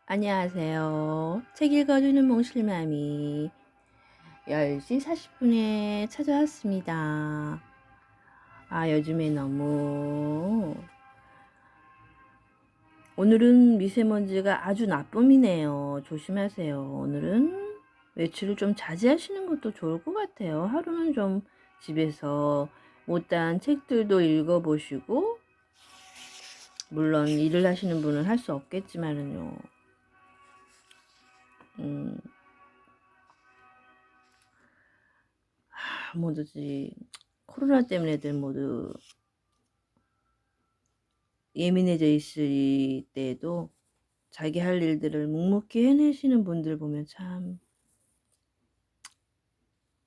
안녕하세요. 책 읽어주는 몽실맘이 10시 40분에 찾아왔습니다. 요즘에 오늘은 미세먼지가 아주 나쁨이네요. 조심하세요. 오늘은 외출을 좀 자제하시는 것도 좋을 것 같아요. 하루는 좀 집에서 못다한 책들도 읽어보시고, 물론 일을 하시는 분은 할 수 없겠지만은요. 모두지 코로나 때문에 애들 모두 예민해져 있을 때에도 자기 할 일들을 묵묵히 해내시는 분들 보면 참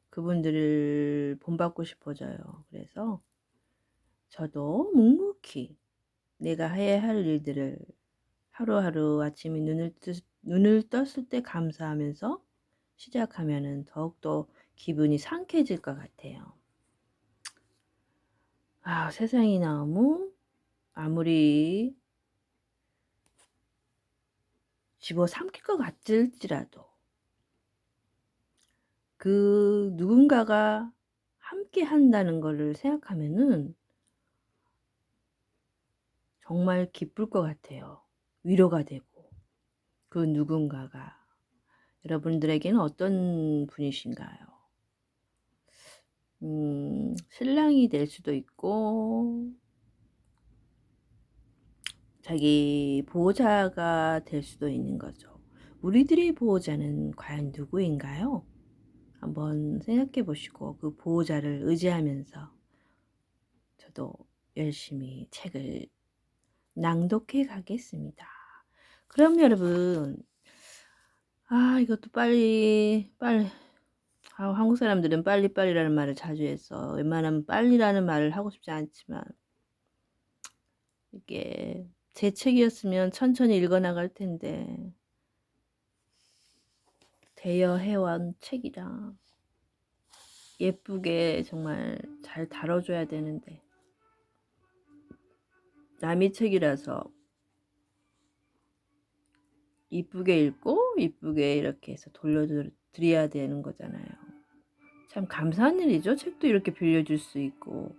그분들을 본받고 싶어져요. 그래서 저도 묵묵히 내가 해야 할 일들을 하루하루 아침에 눈을 떴을 때 감사하면서 시작하면은 더욱더 기분이 상쾌해질 것 같아요. 세상이 너무 아무리 집어삼킬 것 같을지라도 그 누군가가 함께 한다는 것을 생각하면은 정말 기쁠 것 같아요. 위로가 되고. 그 누군가가 여러분들에게는 어떤 분이신가요? 신랑이 될 수도 있고 자기 보호자가 될 수도 있는 거죠. 우리들의 보호자는 과연 누구인가요? 한번 생각해 보시고 그 보호자를 의지하면서 저도 열심히 책을 낭독해 가겠습니다. 그럼 여러분, 이것도 빨리 한국 사람들은 빨리빨리라는 말을 자주 해서 웬만하면 빨리라는 말을 하고 싶지 않지만 이게 제 책이었으면 천천히 읽어 나갈 텐데 대여해온 책이라 예쁘게 정말 잘 다뤄줘야 되는데 남의 책이라서 이쁘게 읽고 이쁘게 이렇게 해서 돌려드려야 되는 거잖아요. 참 감사한 일이죠. 책도 이렇게 빌려줄 수 있고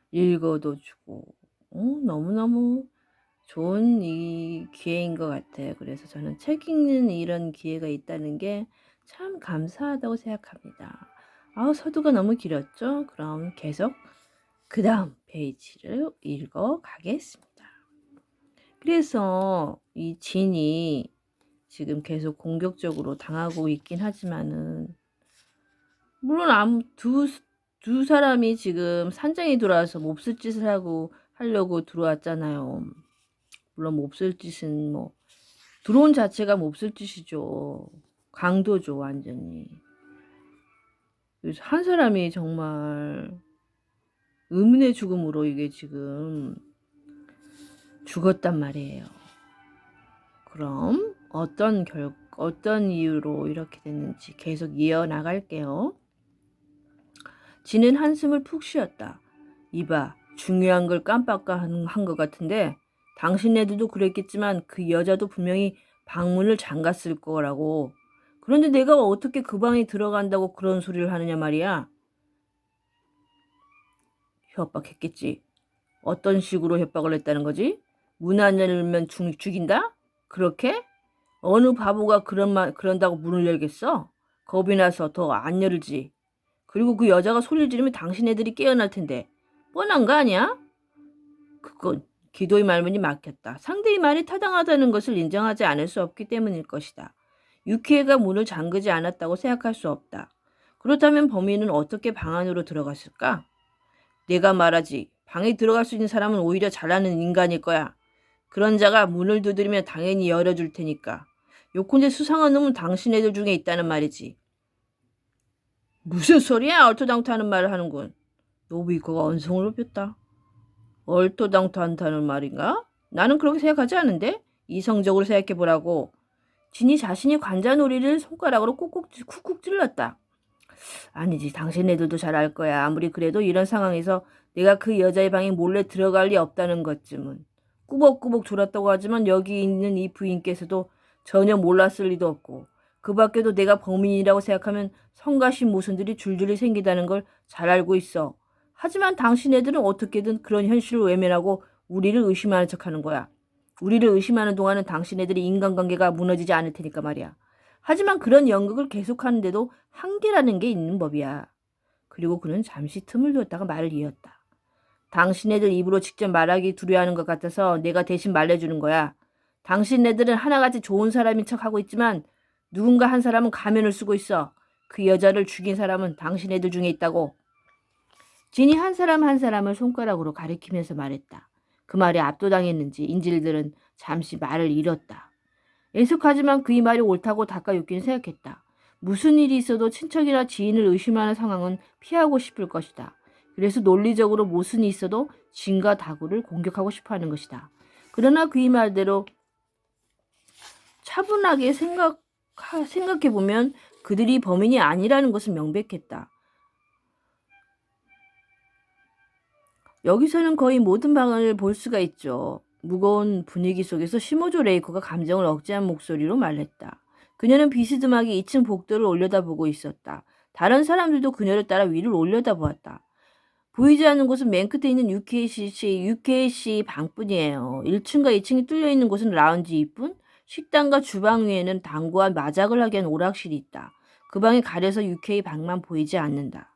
읽어도 주고 너무너무 좋은 이 기회인 것 같아요. 그래서 저는 책 읽는 이런 기회가 있다는 게 참 감사하다고 생각합니다. 서두가 너무 길었죠? 그럼 계속 그 다음 페이지를 읽어 가겠습니다. 그래서 이 진이 지금 계속 공격적으로 당하고 있긴 하지만은 물론 두 사람이 지금 산장에 들어와서 몹쓸 짓을 하려고 들어왔잖아요. 물론 몹쓸 짓은 들어온 자체가 몹쓸 짓이죠. 강도죠, 완전히. 그래서 한 사람이 정말 의문의 죽음으로 이게 지금 죽었단 말이에요. 그럼 어떤 이유로 이렇게 됐는지 계속 이어나갈게요. 지는 한숨을 푹 쉬었다. 이봐, 중요한 걸 깜빡한 것 같은데 당신네들도 그랬겠지만 그 여자도 분명히 방문을 잠갔을 거라고. 그런데 내가 어떻게 그 방에 들어간다고 그런 소리를 하느냐 말이야. 협박했겠지. 어떤 식으로 협박을 했다는 거지? 문 안 열면 죽인다? 그렇게? 어느 바보가 그런다고 문을 열겠어? 겁이 나서 더 안 열지. 그리고 그 여자가 소리를 지르면 당신네들이 깨어날 텐데. 뻔한 거 아니야? 그건 기도의 말문이 막혔다. 상대의 말이 타당하다는 것을 인정하지 않을 수 없기 때문일 것이다. 유키에가 문을 잠그지 않았다고 생각할 수 없다. 그렇다면 범인은 어떻게 방 안으로 들어갔을까? 내가 말하지. 방에 들어갈 수 있는 사람은 오히려 잘하는 인간일 거야. 그런 자가 문을 두드리면 당연히 열어줄 테니까. 요컨대 수상한 놈은 당신 애들 중에 있다는 말이지. 무슨 소리야? 얼토당토하는 말을 하는군. 노비코가 언성을 높였다. 얼토당토한다는 말인가? 나는 그렇게 생각하지 않은데? 이성적으로 생각해보라고. 진이 자신이 관자놀이를 손가락으로 쿡쿡 찔렀다. 아니지, 당신네들도 잘 알 거야. 아무리 그래도 이런 상황에서 내가 그 여자의 방에 몰래 들어갈 리 없다는 것쯤은. 꾸벅꾸벅 졸았다고 하지만 여기 있는 이 부인께서도 전혀 몰랐을 리도 없고 그 밖에도 내가 범인이라고 생각하면 성가신 모순들이 줄줄이 생기다는 걸 잘 알고 있어. 하지만 당신 애들은 어떻게든 그런 현실을 외면하고 우리를 의심하는 척하는 거야. 우리를 의심하는 동안은 당신 애들이 인간관계가 무너지지 않을 테니까 말이야. 하지만 그런 연극을 계속하는데도 한계라는 게 있는 법이야. 그리고 그는 잠시 틈을 두었다가 말을 이었다. 당신네들 입으로 직접 말하기 두려워하는 것 같아서 내가 대신 말해주는 거야. 당신네들은 하나같이 좋은 사람인 척하고 있지만 누군가 한 사람은 가면을 쓰고 있어. 그 여자를 죽인 사람은 당신네들 중에 있다고. 진이 한 사람 한 사람을 손가락으로 가리키면서 말했다. 그 말에 압도당했는지 인질들은 잠시 말을 잃었다. 애석하지만 그의 말이 옳다고 다카유키는 생각했다. 무슨 일이 있어도 친척이나 지인을 의심하는 상황은 피하고 싶을 것이다. 그래서 논리적으로 무슨 일이 있어도 진과 다구를 공격하고 싶어하는 것이다. 그러나 그의 말대로 차분하게 생각해보면 그들이 범인이 아니라는 것은 명백했다. 여기서는 거의 모든 방을 볼 수가 있죠. 무거운 분위기 속에서 시모조 레이코가 감정을 억제한 목소리로 말했다. 그녀는 비스듬하게 2층 복도를 올려다보고 있었다. 다른 사람들도 그녀를 따라 위를 올려다보았다. 보이지 않는 곳은 맨 끝에 있는 UKC 방뿐이에요. 1층과 2층이 뚫려있는 곳은 라운지 2뿐, 식당과 주방 위에는 당구와 마작을 하게 한 오락실이 있다. 그 방이 가려서 UK 방만 보이지 않는다.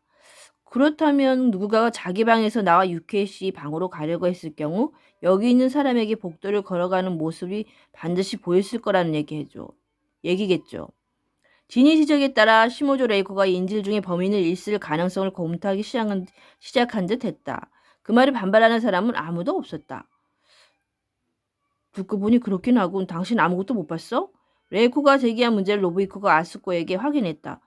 그렇다면 누군가가 자기 방에서 나와 UKC 방으로 가려고 했을 경우 여기 있는 사람에게 복도를 걸어가는 모습이 반드시 보였을 거라는 얘기겠죠. 진위 지적에 따라 시모조 레이코가 인질 중에 범인을 있을 가능성을 검토하기 시작한 듯 했다. 그 말에 반발하는 사람은 아무도 없었다. 듣고 보니 그렇긴 하군. 당신 아무것도 못 봤어? 레이코가 제기한 문제를 노부이코가 아스코에게 확인했다.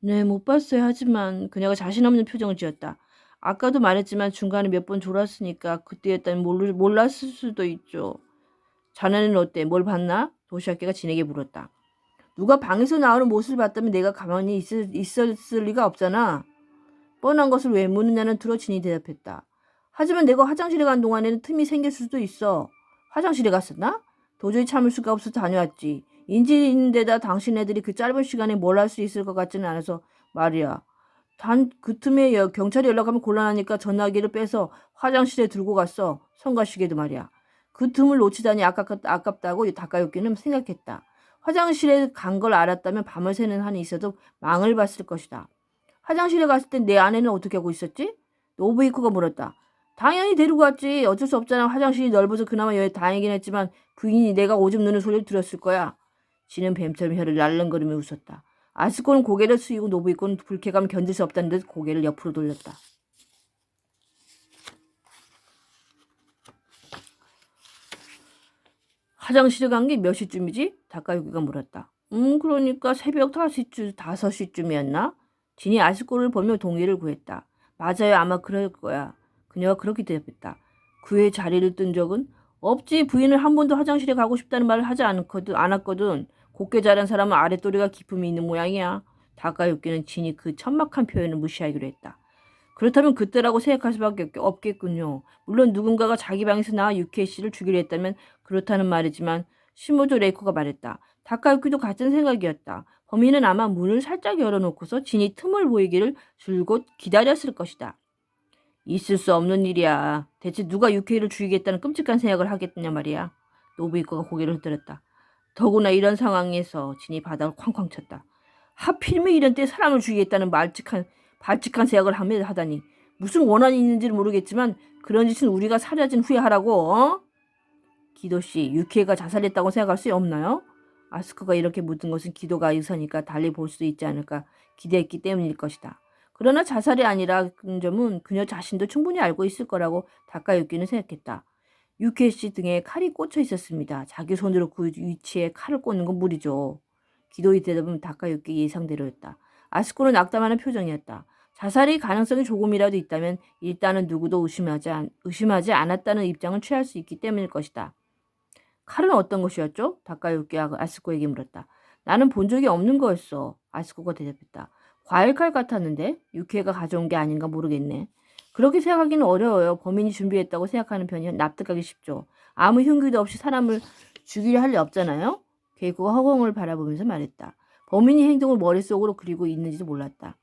네, 못 봤어요. 하지만 그녀가 자신 없는 표정을 지었다. 아까도 말했지만 중간에 몇 번 졸았으니까 그때였다면 몰랐을 수도 있죠. 자네는 어때? 뭘 봤나? 도시아케가 진에게 물었다. 누가 방에서 나오는 모습을 봤다면 내가 가만히 있었을 리가 없잖아. 뻔한 것을 왜 묻느냐는 들어 진이 대답했다. 하지만 내가 화장실에 간 동안에는 틈이 생겼을 수도 있어. 화장실에 갔었나? 도저히 참을 수가 없어서 다녀왔지. 인질이 있는 데다 당신 애들이 그 짧은 시간에 뭘 할 수 있을 것 같지는 않아서 말이야. 단 그 틈에 경찰이 연락하면 곤란하니까 전화기를 빼서 화장실에 들고 갔어. 성가시게도 말이야. 그 틈을 놓치다니 아깝다고 다카유키는 생각했다. 화장실에 간 걸 알았다면 밤을 새는 한이 있어도 망을 봤을 것이다. 화장실에 갔을 땐 내 아내는 어떻게 하고 있었지? 노부이코가 물었다. 당연히 데리고 갔지. 어쩔 수 없잖아. 화장실이 넓어서 그나마 여기 다행이긴 했지만 부인이 내가 오줌 누는 소리를 들었을 거야. 지는 뱀처럼 혀를 날름거리며 웃었다. 아스코는 고개를 숙이고 노부이코는 불쾌감 견딜 수 없다는 듯 고개를 옆으로 돌렸다. 화장실에 간 게 몇 시쯤이지? 다카유키가 물었다. 그러니까 새벽 5시쯤이었나? 진이 아스코를 보며 동의를 구했다. 맞아요. 아마 그럴 거야. 그녀가 그렇게 대답했다. 그의 자리를 뜬 적은? 없지. 부인은 한 번도 화장실에 가고 싶다는 말을 하지 않았거든. 곱게 자란 사람은 아랫도리가 기품이 있는 모양이야. 다카유키는 진이 그 천막한 표현을 무시하기로 했다. 그렇다면 그때라고 생각할 수밖에 없겠군요. 물론 누군가가 자기 방에서 나와 유케이씨를 죽이려 했다면 그렇다는 말이지만 시모조 레이코가 말했다. 다카유키도 같은 생각이었다. 범인은 아마 문을 살짝 열어놓고서 진이 틈을 보이기를 줄곧 기다렸을 것이다. 있을 수 없는 일이야. 대체 누가 유케이를 죽이겠다는 끔찍한 생각을 하겠느냐 말이야. 노부이코가 고개를 흔들었다. 더구나 이런 상황에서 진이 바닥을 쾅쾅 쳤다. 하필이면 이런 때 사람을 죽이겠다는 발칙한 생각을 하다니. 무슨 원한이 있는지는 모르겠지만 그런 짓은 우리가 사라진 후에 하라고. 어? 기도씨, 유케이가 자살했다고 생각할 수 없나요? 아스코가 이렇게 묻은 것은 기도가 의사니까 달리 볼 수도 있지 않을까 기대했기 때문일 것이다. 그러나 자살이 아니라는 점은 그녀 자신도 충분히 알고 있을 거라고 다카유키는 생각했다. 유케이씨 등에 칼이 꽂혀 있었습니다. 자기 손으로 그 위치에 칼을 꽂는 건 무리죠. 기도의 대답은 다카유키 예상대로였다. 아스코는 낙담하는 표정이었다. 자살의 가능성이 조금이라도 있다면 일단은 누구도 의심하지 않았다는 입장을 취할 수 있기 때문일 것이다. 칼은 어떤 것이었죠? 다카유키가 아스코에게 물었다. 나는 본 적이 없는 거였어. 아스코가 대답했다. 과일칼 같았는데 유케이가 가져온 게 아닌가 모르겠네. 그렇게 생각하기는 어려워요. 범인이 준비했다고 생각하는 편이 납득하기 쉽죠. 아무 흉기도 없이 사람을 죽이려 할 리 없잖아요. 게이코가 허공을 바라보면서 말했다. 범인이 행동을 머릿속으로 그리고 있는지도 몰랐다.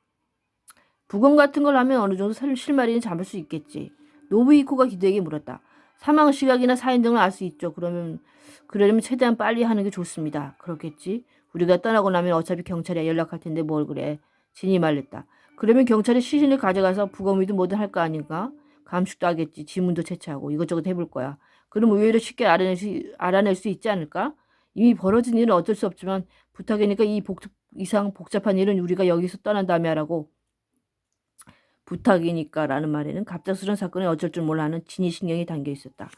부검 같은 걸 하면 어느 정도 실마리는 잡을 수 있겠지. 노부이코가 기도에게 물었다. 사망 시각이나 사인 등을 알 수 있죠. 그러려면 최대한 빨리 하는 게 좋습니다. 그렇겠지? 우리가 떠나고 나면 어차피 경찰에 연락할 텐데 뭘 그래. 진이 말했다. 그러면 경찰이 시신을 가져가서 부검이든 뭐든 할 거 아닌가? 감식도 하겠지. 지문도 채취하고 이것저것 해볼 거야. 그럼 의외로 쉽게 알아낼 수 있지 않을까? 이미 벌어진 일은 어쩔 수 없지만 부탁이니까 이상 복잡한 일은 우리가 여기서 떠난 다음에 하라고. 부탁이니까라는 말에는 갑작스러운 사건에 어쩔 줄 몰라 하는 진이 신경이 담겨 있었다.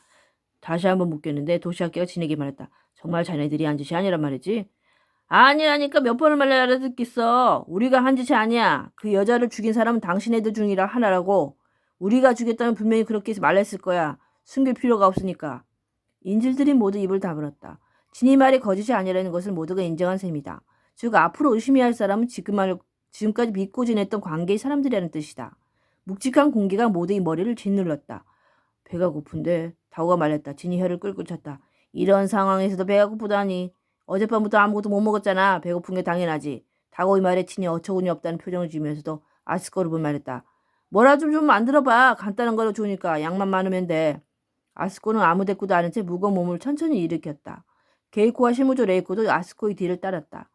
다시 한번 묻겠는데 도시학교가 진에게 말했다. 정말 자네들이 한 짓이 아니란 말이지? 아니라니까 몇 번을 말해야 알아듣겠어. 우리가 한 짓이 아니야. 그 여자를 죽인 사람은 당신네들 중이라 하나라고. 우리가 죽였다면 분명히 그렇게 말했을 거야. 숨길 필요가 없으니까. 인질들이 모두 입을 다물었다. 진이 말이 거짓이 아니라는 것을 모두가 인정한 셈이다. 즉 앞으로 의심해야 할 사람은 지금까지 믿고 지냈던 관계의 사람들이라는 뜻이다. 묵직한 공기가 모두의 머리를 짓눌렀다. 배가 고픈데 다오가 말했다. 진이 혀를 끌끌 찼다. 이런 상황에서도 배가 고프다니. 어젯밤부터 아무것도 못 먹었잖아. 배고픈 게 당연하지. 다오의 말에 진이 어처구니 없다는 표정을 지으면서도 아스코르를 말했다. 뭐라 좀 만들어봐. 간단한 거로 좋으니까 양만 많으면 돼. 아스코는 아무 데꾸도 않은 채 무거운 몸을 천천히 일으켰다. 게이코와 시무조 레이코도 아스코의 뒤를 따랐다.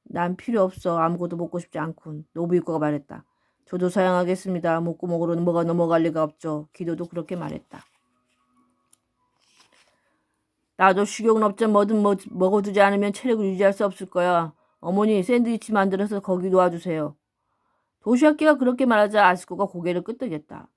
난 필요 없어. 아무것도 먹고 싶지 않군. 노부이코가 말했다. 저도 사양하겠습니다. 목구멍으로는 뭐가 넘어갈 리가 없죠. 기도도 그렇게 말했다. 나도 식욕은 없자 뭐든 먹어두지 않으면 체력을 유지할 수 없을 거야. 어머니 샌드위치 만들어서 거기 놓아주세요. 도시학기가 그렇게 말하자 아스코가 고개를 끄덕였다.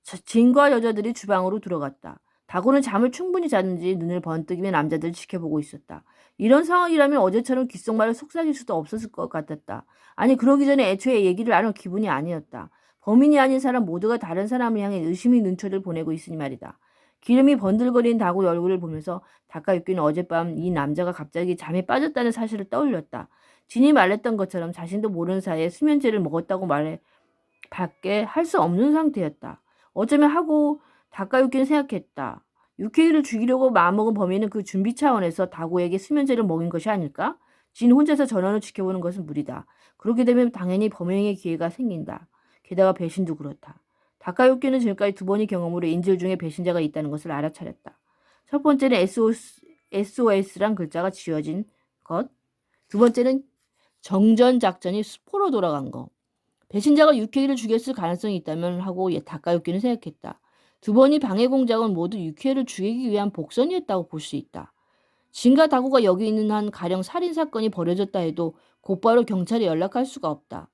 진과 여자들이 주방으로 들어갔다. 다고는 잠을 충분히 잤는지 눈을 번뜩이며 남자들을 지켜보고 있었다. 이런 상황이라면 어제처럼 귓속말을 속삭일 수도 없었을 것 같았다. 아니 그러기 전에 애초에 얘기를 나눌 기분이 아니었다. 범인이 아닌 사람 모두가 다른 사람을 향해 의심의 눈초리를 보내고 있으니 말이다. 기름이 번들거리는 다고 얼굴을 보면서 다카유키는 어젯밤 이 남자가 갑자기 잠에 빠졌다는 사실을 떠올렸다. 진이 말했던 것처럼 자신도 모르는 사이에 수면제를 먹었다고 말해 밖에 할 수 없는 상태였다. 어쩌면 하고 다카유키는 생각했다. 유키를 죽이려고 마음먹은 범인은 그 준비 차원에서 다고에게 수면제를 먹인 것이 아닐까? 진 혼자서 전원을 지켜보는 것은 무리다. 그렇게 되면 당연히 범행의 기회가 생긴다. 게다가 배신도 그렇다. 다카유키는 지금까지 두 번의 경험으로 인질 중에 배신자가 있다는 것을 알아차렸다. 첫 번째는 SOS란 글자가 지워진 것. 두 번째는 정전 작전이 수포로 돌아간 것. 배신자가 유케이를 죽였을 가능성이 있다면 하고 다카유키는 생각했다. 두 번의 방해 공작은 모두 유케이를 죽이기 위한 복선이었다고 볼 수 있다. 진과 다고가 여기 있는 한 가령 살인사건이 벌어졌다 해도 곧바로 경찰에 연락할 수가 없다.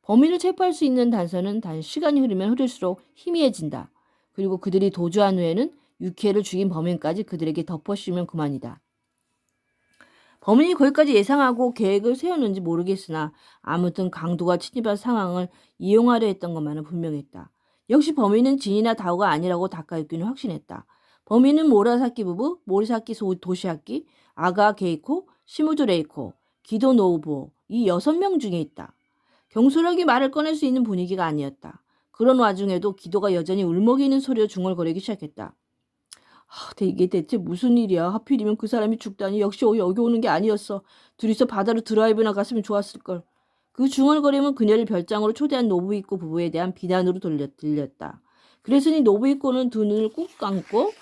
범인을 체포할 수 있는 단서는 시간이 흐르면 흐를수록 희미해진다. 그리고 그들이 도주한 후에는 유케이를 죽인 범인까지 그들에게 덮어씌우면 그만이다. 범인이 거기까지 예상하고 계획을 세웠는지 모르겠으나 아무튼 강도가 침입한 상황을 이용하려 했던 것만은 분명했다. 역시 범인은 진이나 다오가 아니라고 다카유키는 확신했다. 범인은 모라사키 부부, 모리사키 도시아키, 아가 게이코, 시무조 레이코, 기도 노부오 이 6명 중에 있다. 경솔하게 말을 꺼낼 수 있는 분위기가 아니었다. 그런 와중에도 기도가 여전히 울먹이는 소리로 중얼거리기 시작했다. 이게 대체 무슨 일이야. 하필이면 그 사람이 죽다니. 역시 여기 오는 게 아니었어. 둘이서 바다로 드라이브나 갔으면 좋았을걸. 그 중얼거림은 그녀를 별장으로 초대한 노부이코 부부에 대한 비난으로 들렸다. 그랬으니 노부이코는 두 눈을 꾹 감고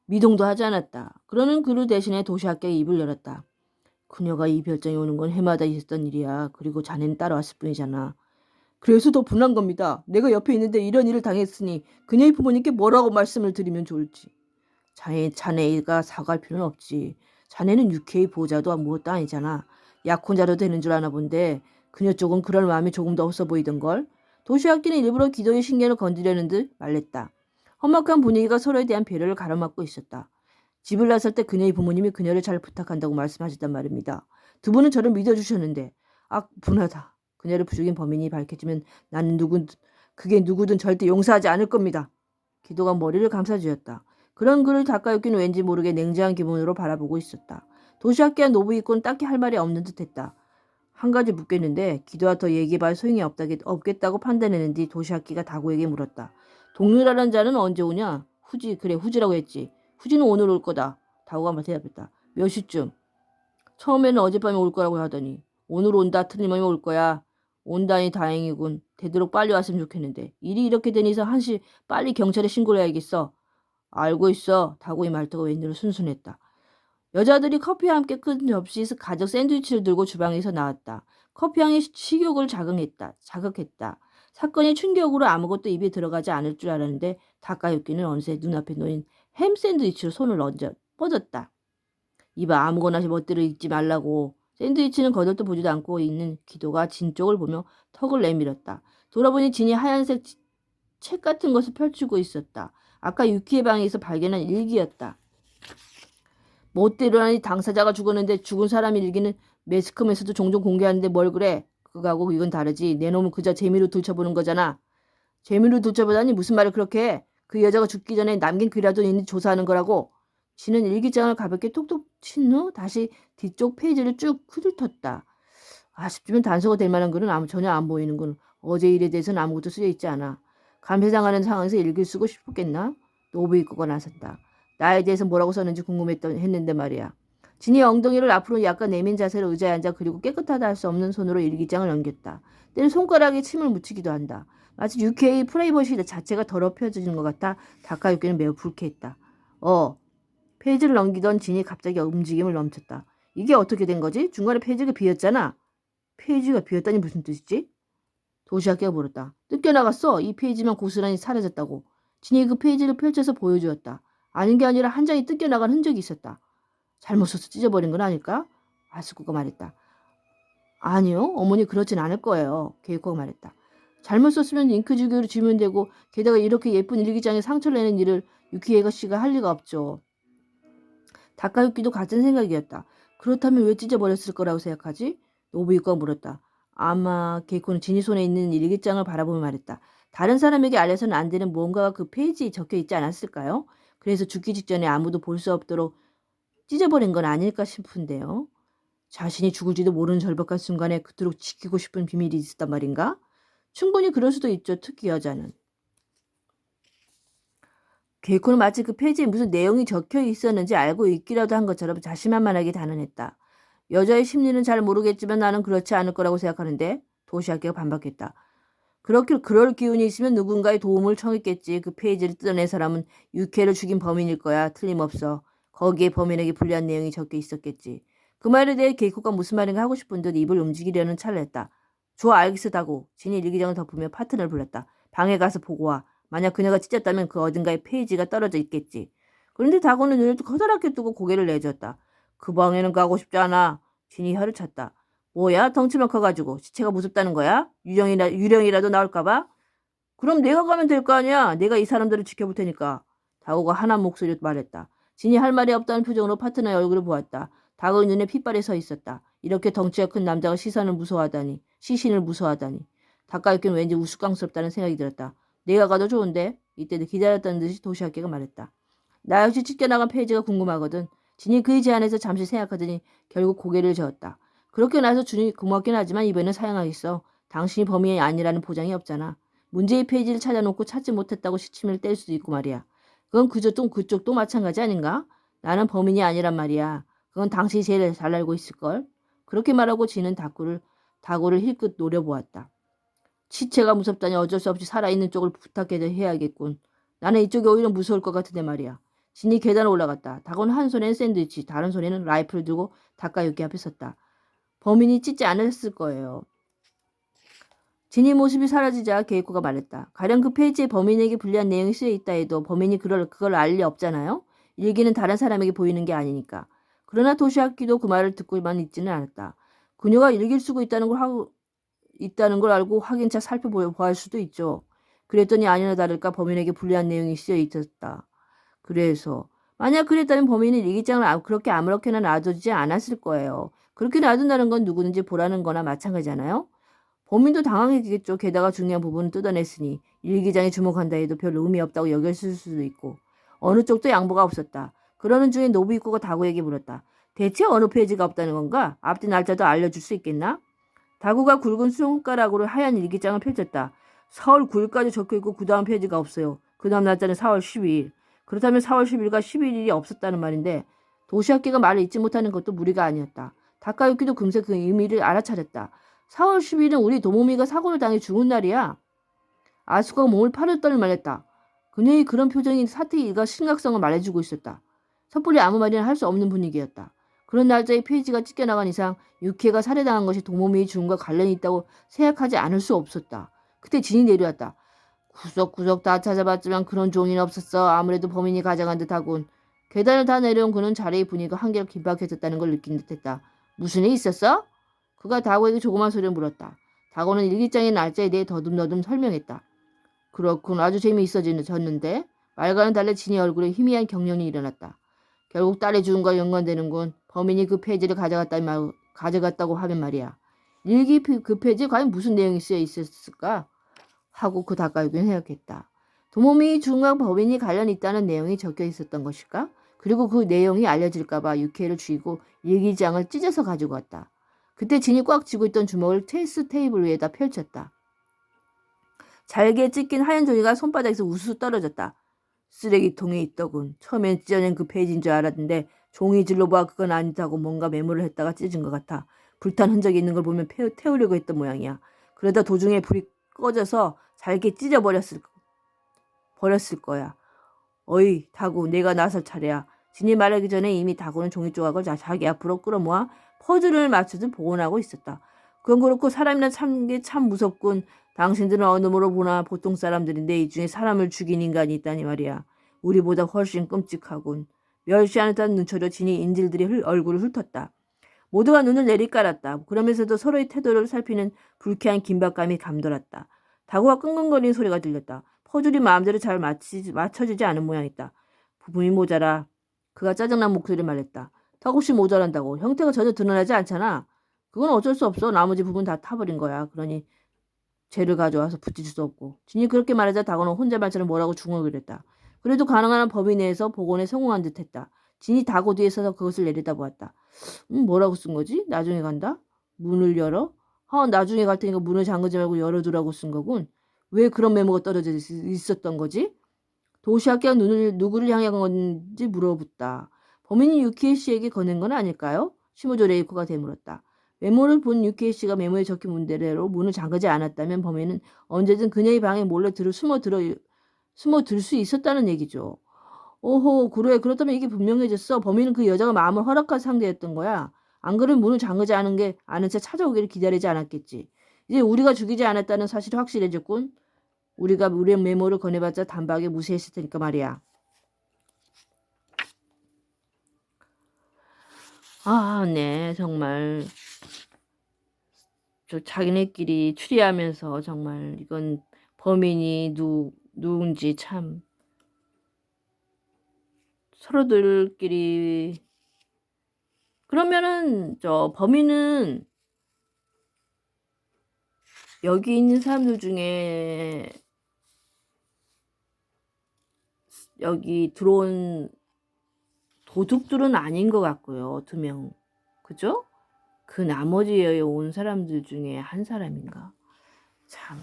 미동도 하지 않았다. 그러는 그를 대신에 도시학교에 입을 열었다. 그녀가 이 별장에 오는 건 해마다 있었던 일이야. 그리고 자네는 따라왔을 뿐이잖아. 그래서 더 분한 겁니다. 내가 옆에 있는데 이런 일을 당했으니 그녀의 부모님께 뭐라고 말씀을 드리면 좋을지. 자네가 사과할 필요는 없지. 자네는 UK 보호자도 무엇도 아니잖아. 약혼자도 되는 줄 아나 본데 그녀 쪽은 그럴 마음이 조금 더 없어 보이던걸. 도시학기는 일부러 기도의 신경을 건드려는 듯 말랬다. 험악한 분위기가 서로에 대한 배려를 가로막고 있었다. 집을 나설 때 그녀의 부모님이 그녀를 잘 부탁한다고 말씀하셨단 말입니다. 두 분은 저를 믿어주셨는데 분하다. 그녀를 부죽인 범인이 밝혀지면 그게 누구든 절대 용서하지 않을 겁니다. 기도가 머리를 감싸주었다. 그런 그를 다카유키는 왠지 모르게 냉정한 기분으로 바라보고 있었다. 도시학기와 노부이코는 딱히 할 말이 없는 듯했다. 한 가지 묻겠는데 기도와 더 얘기해봐야 소용이 없겠다고 판단했는 뒤 도시학기가 다고에게 물었다. 동료라는 자는 언제 오냐? 후지라고 했지. 후지는 오늘 올 거다. 다고가 대답했다. 몇 시쯤? 처음에는 어젯밤에 올 거라고 하더니 오늘 온다 틀림없이 올 거야. 온다니 다행이군. 되도록 빨리 왔으면 좋겠는데 일이 이렇게 되니 이상 한시 빨리 경찰에 신고를 해야겠어. 알고 있어. 다고의 말투가 웬일로 순순했다. 여자들이 커피와 함께 큰 접시에서 가득 샌드위치를 들고 주방에서 나왔다. 커피향이 식욕을 자극했다. 사건의 충격으로 아무것도 입에 들어가지 않을 줄 알았는데 다카유키는 어느새 눈앞에 놓인 햄 샌드위치로 손을 얹어 뻗었다. 이봐 아무거나 멋대로 읽지 말라고. 샌드위치는 거들떠 보지도 않고 있는 기도가 진 쪽을 보며 턱을 내밀었다. 돌아보니 진이 하얀색 책 같은 것을 펼치고 있었다. 아까 유키의 방에서 발견한 일기였다. 멋대로라니 당사자가 죽었는데 죽은 사람 일기는 매스컴에서도 종종 공개하는데 뭘 그래. 그거하고 이건 다르지. 내 놈은 그저 재미로 들춰보는 거잖아. 재미로 들춰보다니 무슨 말을 그렇게 해. 그 여자가 죽기 전에 남긴 글이라도 있는지 조사하는 거라고. 지는 일기장을 가볍게 톡톡 친 후 다시 뒤쪽 페이지를 쭉 흐들텄다. 아쉽지만 단서가 될 만한 글은 전혀 안 보이는군. 어제 일에 대해서는 아무것도 쓰여 있지 않아. 감회당하는 상황에서 일기를 쓰고 싶었겠나? 노부이코가 나섰다. 나에 대해서 뭐라고 썼는지 궁금했는데 말이야. 진이 엉덩이를 앞으로 약간 내민 자세로 의자에 앉아 그리고 깨끗하다 할 수 없는 손으로 일기장을 넘겼다. 때는 손가락에 침을 묻히기도 한다. 마치 UK 프라이버시 자체가 더럽혀지는 것 같아 다카유키는 매우 불쾌했다. 페이지를 넘기던 진이 갑자기 움직임을 멈췄다. 이게 어떻게 된 거지? 중간에 페이지가 비었잖아. 페이지가 비었다니 무슨 뜻이지? 도시아키가 물었다. 뜯겨나갔어. 이 페이지만 고스란히 사라졌다고. 진이 그 페이지를 펼쳐서 보여주었다. 아닌 게 아니라 한 장이 뜯겨나간 흔적이 있었다. 잘못 써서 찢어버린 건 아닐까? 아스코가 말했다. 아니요. 어머니 그렇진 않을 거예요. 케이코가 말했다. 잘못 썼으면 잉크 주기로 주면 되고 게다가 이렇게 예쁜 일기장에 상처를 내는 일을 유키에가 씨가 할 리가 없죠. 다카유키도 같은 생각이었다. 그렇다면 왜 찢어버렸을 거라고 생각하지? 노부유가 물었다. 아마 케이코는 진이 손에 있는 일기장을 바라보며 말했다. 다른 사람에게 알려서는 안 되는 무언가가 그 페이지에 적혀 있지 않았을까요? 그래서 죽기 직전에 아무도 볼 수 없도록 찢어버린 건 아닐까 싶은데요. 자신이 죽을지도 모르는 절박한 순간에 그토록 지키고 싶은 비밀이 있었단 말인가? 충분히 그럴 수도 있죠. 특히 여자는. 케이코는 마치 그 페이지에 무슨 내용이 적혀 있었는지 알고 있기라도 한 것처럼 자신만만하게 단언했다. 여자의 심리는 잘 모르겠지만 나는 그렇지 않을 거라고 생각하는데 도시아키가 반박했다. 그럴 기운이 있으면 누군가의 도움을 청했겠지. 그 페이지를 뜯어낸 사람은 유케를 죽인 범인일 거야. 틀림없어. 거기에 범인에게 불리한 내용이 적혀 있었겠지. 그 말에 대해 케이코가 무슨 말인가 하고 싶은 듯 입을 움직이려는 찰나였다. 좋아 알겠어 다고. 진이 일기장을 덮으며 파트너를 불렀다. 방에 가서 보고 와. 만약 그녀가 찢었다면 그 어딘가에 페이지가 떨어져 있겠지. 그런데 다고는 눈을 커다랗게 뜨고 고개를 내줬다. 그 방에는 가고 싶지 않아. 진이 혀를 찼다. 뭐야? 덩치만 커가지고 시체가 무섭다는 거야? 유령이라도 나올까봐? 그럼 내가 가면 될 거 아니야. 내가 이 사람들을 지켜볼 테니까. 다고가 한한 목소리로 말했다. 진이 할 말이 없다는 표정으로 파트너의 얼굴을 보았다. 다고의 눈에 핏발이 서 있었다. 이렇게 덩치가 큰 남자가 시신을 무서워하다니. 다카유키는 왠지 우스꽝스럽다는 생각이 들었다. 내가 가도 좋은데? 이때도 기다렸다는 듯이 도시아키가 말했다. 나 역시 찢겨나간 페이지가 궁금하거든. 진이 그의 제안에서 잠시 생각하더니 결국 고개를 저었다. 그렇게 나서 주니 고맙긴 하지만 이번엔 사양하겠어. 당신이 범인이 아니라는 보장이 없잖아. 문제의 페이지를 찾아놓고 찾지 못했다고 시침을 뗄 수도 있고 말이야. 그건 그쪽도 마찬가지 아닌가? 나는 범인이 아니란 말이야. 그건 당신이 제일 잘 알고 있을걸. 그렇게 말하고 진은 다고를 힐끗 노려보았다. 시체가 무섭다니 어쩔 수 없이 살아있는 쪽을 해야겠군. 나는 이쪽이 오히려 무서울 것 같은데 말이야. 진이 계단을 올라갔다. 다고는 한 손에는 샌드위치, 다른 손에는 라이플을 들고 다카유키 앞에 섰다. 범인이 찢지 않았을 거예요. 진이 모습이 사라지자 케이코가 말했다. 가령 그 페이지에 범인에게 불리한 내용이 쓰여 있다 해도 범인이 그걸 알 리 없잖아요. 일기는 다른 사람에게 보이는 게 아니니까. 그러나 도시아키도 그 말을 듣고만 있지는 않았다. 그녀가 일기를 쓰고 있다는 걸 알고 확인차 살펴보아할 수도 있죠. 그랬더니 아니나 다를까 범인에게 불리한 내용이 쓰여 있었다. 그래서 만약 그랬다면 범인은 일기장을 그렇게 아무렇게나 놔두지 않았을 거예요. 그렇게 놔둔다는 건 누구든지 보라는 거나 마찬가지잖아요. 범인도 당황했겠죠. 게다가 중요한 부분을 뜯어냈으니 일기장에 주목한다 해도 별 의미 없다고 여겼을 수도 있고 어느 쪽도 양보가 없었다. 그러는 중에 노부이코가 다고에게 물었다. 대체 어느 페이지가 없다는 건가? 앞뒤 날짜도 알려줄 수 있겠나? 다고가 굵은 손가락으로 하얀 일기장을 펼쳤다. 4월 9일까지 적혀있고 그 다음 페이지가 없어요. 그 다음 날짜는 4월 12일. 그렇다면 4월 10일과 11일이 없었다는 말인데 도시학계가 말을 잊지 못하는 것도 무리가 아니었다. 다카유키도 금세 그 의미를 알아차렸다. 4월 10일은 우리 도모미가 사고를 당해 죽은 날이야. 아수카가 몸을 파르떨 말했다. 그녀의 그런 표정이 사태의 일가 심각성을 말해주고 있었다. 섣불리 아무 말이나 할 수 없는 분위기였다. 그런 날짜에 페이지가 찢겨나간 이상 유키가 살해당한 것이 도모미의 죽음과 관련이 있다고 생각하지 않을 수 없었다. 그때 진이 내려왔다. 구석구석 다 찾아봤지만 그런 종이는 없었어. 아무래도 범인이 가져간 듯하군. 계단을 다 내려온 그는 자리의 분위기가 한결 긴박해졌다는 걸 느낀 듯했다. 무슨 일 있었어? 그가 다고에게 조그만 소리를 물었다. 다고는 일기장의 날짜에 대해 더듬더듬 설명했다. 그렇군. 아주 재미있어졌는데. 말과는 달리 진이 얼굴에 희미한 경련이 일어났다. 결국 딸의 죽음과 연관되는군. 범인이 그 페이지를 가져갔다고 하면 말이야. 일기 그 페이지에 과연 무슨 내용이 쓰여 있었을까? 하고 그 다카유키는 생각했다. 도모미 죽음과 범인이 관련이 있다는 내용이 적혀 있었던 것일까? 그리고 그 내용이 알려질까봐 유키를 죽이고 일기장을 찢어서 가지고 왔다. 그때 진이 꽉 쥐고 있던 주먹을 체스 테이블 위에다 펼쳤다. 잘게 찢긴 하얀 종이가 손바닥에서 우수수 떨어졌다. 쓰레기통에 있더군. 처음엔 찢어낸 그 페이지인 줄 알았는데 종이질로 봐 그건 아니다고 뭔가 메모를 했다가 찢은 것 같아. 불탄 흔적이 있는 걸 보면 태우려고 했던 모양이야. 그러다 도중에 불이 꺼져서 잘게 찢어버렸을 거야. 어이 다구 내가 나설 차례야. 진이 말하기 전에 이미 다구는 종이 조각을 자기 앞으로 끌어모아 퍼즐을 맞추듯 복원하고 있었다. 그건 그렇고 사람이란 참 무섭군. 당신들은 어느 놈으로 보나 보통 사람들인데 이 중에 사람을 죽인 인간이 있다니 말이야. 우리보다 훨씬 끔찍하군. 멸시하는 듯한 눈초려 진이 인질들이 얼굴을 훑었다. 모두가 눈을 내리깔았다. 그러면서도 서로의 태도를 살피는 불쾌한 긴박감이 감돌았다. 다구가 끙끙거리는 소리가 들렸다. 퍼즐이 마음대로 잘 맞춰지지 않은 모양이다. 부분이 모자라. 그가 짜증난 목소리를 말했다. 턱없이 모자란다고. 형태가 전혀 드러나지 않잖아. 그건 어쩔 수 없어. 나머지 부분 다 타버린 거야. 그러니 죄를 가져와서 붙일 수 없고. 진이 그렇게 말하자 다고는 혼자 말처럼 뭐라고 중얼거렸다. 그래도 가능한 범위 내에서 복원에 성공한 듯했다. 진이 다고 뒤에 서서 그것을 내려다보았다. 뭐라고 쓴 거지? 나중에 간다? 문을 열어? 나중에 갈 테니까 문을 잠그지 말고 열어두라고 쓴 거군. 왜 그런 메모가 떨어져 있었던 거지? 도시학교가 누구를 향한 건지 물어붙다. 범인이 유키에 씨에게 건넨 건 아닐까요? 시모조 레이코가 되물었다. 메모를 본 유키에 씨가 메모에 적힌 문대로 문을 잠그지 않았다면 범인은 언제든 그녀의 방에 몰래 숨어들 수 있었다는 얘기죠. 오호, 그래. 그렇다면 이게 분명해졌어. 범인은 그 여자가 마음을 허락한 상대였던 거야. 안 그러면 문을 잠그지 않은 채 찾아오기를 기다리지 않았겠지. 이제 우리가 죽이지 않았다는 사실이 확실해졌군. 우리가 우리의 메모를 꺼내봤자 단박에 무시했을 테니까 말이야. 네, 정말. 자기네끼리 추리하면서 정말 이건 범인이 누군지 참 서로들끼리 그러면은 범인은 여기 있는 사람들 중에 여기 들어온 도둑들은 아닌 것 같고요. 2명. 그죠? 그 나머지에 온 사람들 중에 한 사람인가? 참.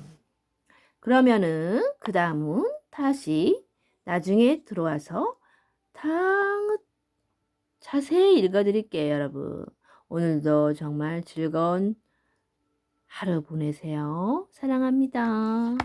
그러면은 그 다음은 다시 나중에 들어와서 다 자세히 읽어드릴게요, 여러분. 오늘도 정말 즐거운 하루 보내세요. 사랑합니다.